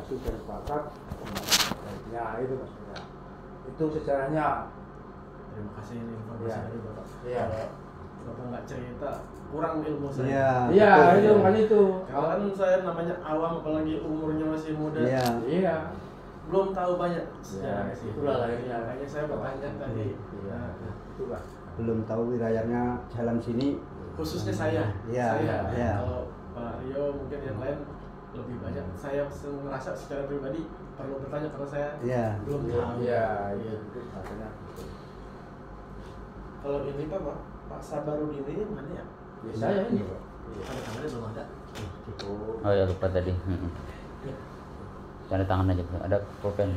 sudah sepakat, baiknya itu maksudnya. Itu sejarahnya. Terima kasih ini informasi Ya. dari Bapak. Iya. Kalau Bapak nggak cerita, kurang ilmu saya. Iya. Iya, betul, itu ya. kan itu. Kalau kan saya namanya awam, apalagi umurnya masih muda, Iya. Iya. belum tahu banyak Ya, sejarah sih. itulah lahirnya. Makanya saya bertanya tadi. Iya. Itulah. Belum tahu wilayahnya jalan sini. Khususnya saya. Iya, Saya. iya. Kalau Pak Rio mungkin yang lain lebih banyak. Saya merasa secara pribadi perlu bertanya karena saya Iya. belum tahu. Iya, iya itu makanya. Kalau ini Pak Sabarudin ini mana ya? Ya, saya ini, Pak. Tanda tangannya belum ada. Oh ya lupa tadi. Tanda tangan aja, ada pulpen.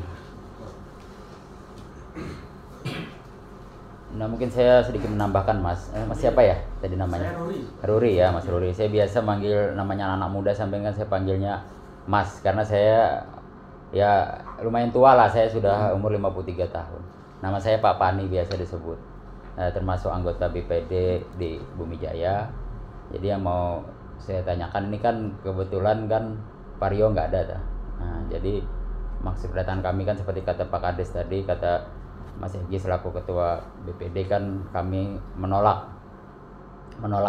Nah mungkin saya sedikit menambahkan Mas. Mas siapa ya tadi namanya? Saya Ruri. Ruri ya Mas Ruri. Saya biasa manggil namanya anak muda sampai kan saya panggilnya Mas karena saya ya lumayan tua lah. Saya sudah umur 53 tahun. Nama saya Pak Pani biasa disebut. Termasuk anggota BPD di Bumi Jaya. Jadi yang mau saya tanyakan ini kan kebetulan kan Pak Rio nggak ada dah. Nah, jadi maksud kedatangan kami kan seperti kata Pak Kades tadi, kata Mas Egi selaku ketua BPD kan kami menolak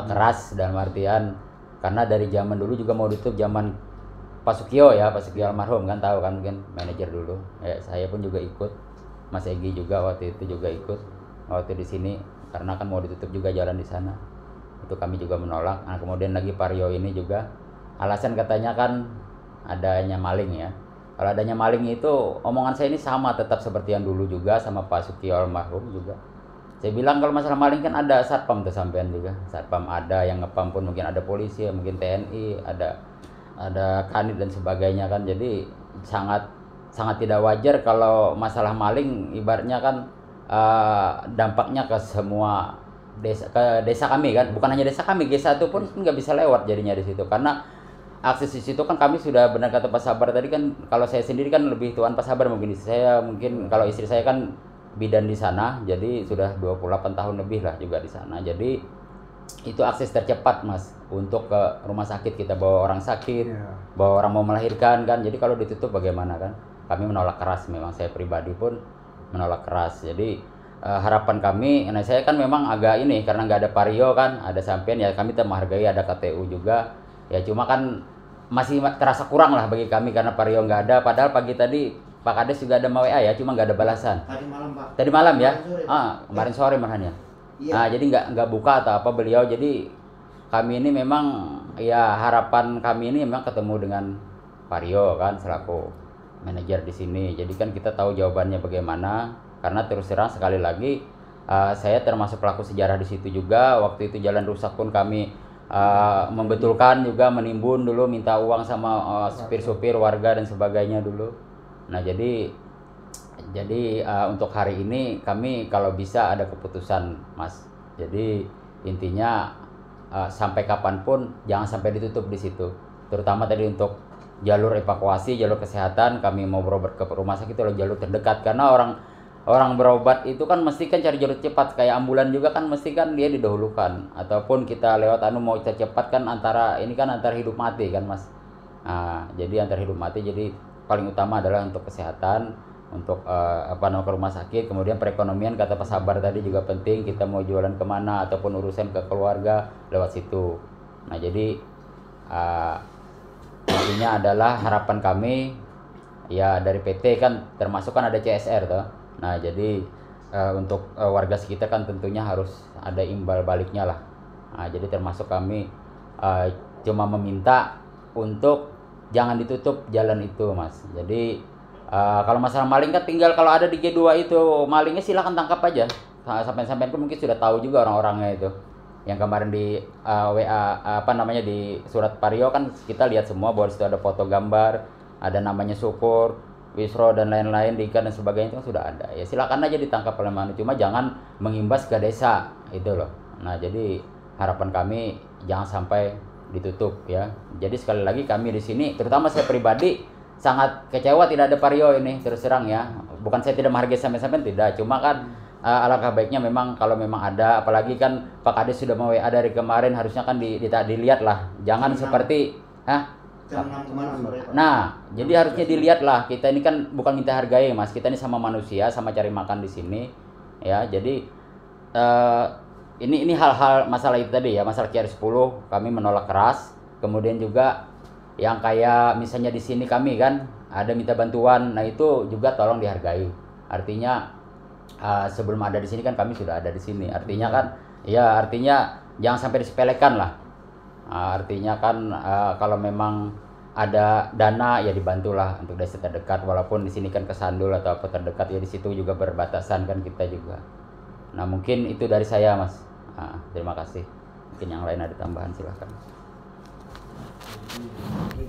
keras dalam artian karena dari zaman dulu juga mau ditutup zaman Pak Sukio ya, Pak Sukio almarhum kan tahu kan mungkin manajer dulu. Ya, saya pun juga ikut, Mas Egi juga waktu itu juga ikut waktu di sini karena kan mau ditutup juga jalan di sana. Itu kami juga menolak. Nah, kemudian lagi Pak Rio ini juga alasan katanya kan adanya maling ya. Kalau adanya maling itu omongan saya ini sama tetap seperti yang dulu juga sama Pak Sukio almarhum juga. Saya bilang kalau masalah maling kan ada satpam tuh sampean juga. Satpam ada yang ngepam pun mungkin ada polisi, mungkin TNI, ada kanit dan sebagainya kan. Jadi sangat tidak wajar kalau masalah maling ibaratnya kan dampaknya ke semua desa kami kan. Bukan hanya desa kami, G1 pun nggak bisa lewat jadinya di situ karena akses di situ kan kami sudah benar kata Pak Sabar tadi kan kalau saya sendiri kan lebih tuan Pak Sabar mungkin kalau istri saya kan bidan di sana jadi sudah 28 tahun lebih lah juga di sana. Jadi itu akses tercepat Mas untuk ke rumah sakit kita bawa orang sakit, bawa orang mau melahirkan kan. Jadi kalau ditutup bagaimana kan? Kami menolak keras memang saya pribadi pun menolak keras. Jadi harapan kami, nah saya kan memang agak ini karena nggak ada Pario kan, ada sampean ya kami menghargai ada KTU juga. Ya cuma kan masih terasa kurang lah bagi kami karena Pak Rio nggak ada. Padahal pagi tadi Pak Kades juga ada WA ya, cuma nggak ada balasan. Tadi malam Pak. Tadi malam ya? Kemarin sore, Kemarin sore malahan ya. Iya. Nah, jadi nggak buka atau apa beliau. Jadi kami ini memang ya harapan kami ini memang ketemu dengan Pak Rio kan selaku manajer di sini. Jadi kan kita tahu jawabannya bagaimana. Karena terus terang sekali lagi saya termasuk pelaku sejarah di situ juga. Waktu itu jalan rusak pun kami membetulkan juga, menimbun dulu, minta uang sama supir-supir warga dan sebagainya dulu. Nah jadi untuk hari ini kami kalau bisa ada keputusan Mas. Jadi intinya sampai kapanpun jangan sampai ditutup di situ. Terutama tadi untuk jalur evakuasi, jalur kesehatan kami mau berobat ke rumah sakit oleh jalur terdekat karena orang berobat itu kan mesti kan cari jalur cepat kayak ambulan juga kan mesti kan dia didahulukan ataupun kita lewat mau cepat kan antara hidup mati kan Mas. Nah, jadi antara hidup mati jadi paling utama adalah untuk kesehatan, untuk ke rumah sakit, kemudian perekonomian kata Pak Sabar tadi juga penting kita mau jualan kemana ataupun urusan ke keluarga lewat situ. Nah, jadi intinya adalah harapan kami ya dari PT kan termasuk kan ada CSR toh. Nah jadi untuk warga sekitar kan tentunya harus ada imbal baliknya lah. Nah, jadi termasuk kami cuma meminta untuk jangan ditutup jalan itu Mas. Jadi kalau masalah maling kan tinggal kalau ada di G2 itu malingnya silahkan tangkap aja. Sampai-sampai pun mungkin sudah tahu juga orang-orangnya itu. Yang kemarin di WA di surat Pario kan kita lihat semua bahwa situ ada foto gambar, ada namanya Syukur, Wisro dan lain-lain, Dika dan sebagainya itu kan sudah ada. Ya silakan aja ditangkap oleh mana, cuma jangan mengimbas ke desa itu loh. Nah, jadi harapan kami jangan sampai ditutup ya. Jadi sekali lagi kami di sini terutama saya pribadi sangat kecewa tidak ada Pario ini terus terang ya. Bukan saya tidak menghargai sampai-sampai tidak, cuma kan alangkah baiknya memang kalau memang ada, apalagi kan Pak Kades sudah mau WA dari kemarin harusnya kan dilihat lah. Jangan seperti jam 6 kemana sore Pak? Nah, jadi harusnya dilihat lah, kita ini kan bukan minta hargai Mas, kita ini sama manusia, sama cari makan di sini, ya. Jadi ini hal-hal masalah itu tadi ya, masalah QR 10 kami menolak keras. Kemudian juga yang kayak misalnya di sini kami kan ada minta bantuan, nah itu juga tolong dihargai. Artinya sebelum ada di sini kan kami sudah ada di sini. Artinya kan, ya artinya jangan sampai disepelekan lah. Artinya kan kalau memang ada dana ya dibantulah untuk desa terdekat, walaupun di sini kan Kesandul atau apa terdekat ya di situ juga berbatasan kan kita juga. Nah mungkin itu dari saya Mas. Terima kasih. Mungkin yang lain ada tambahan silahkan. Jadi,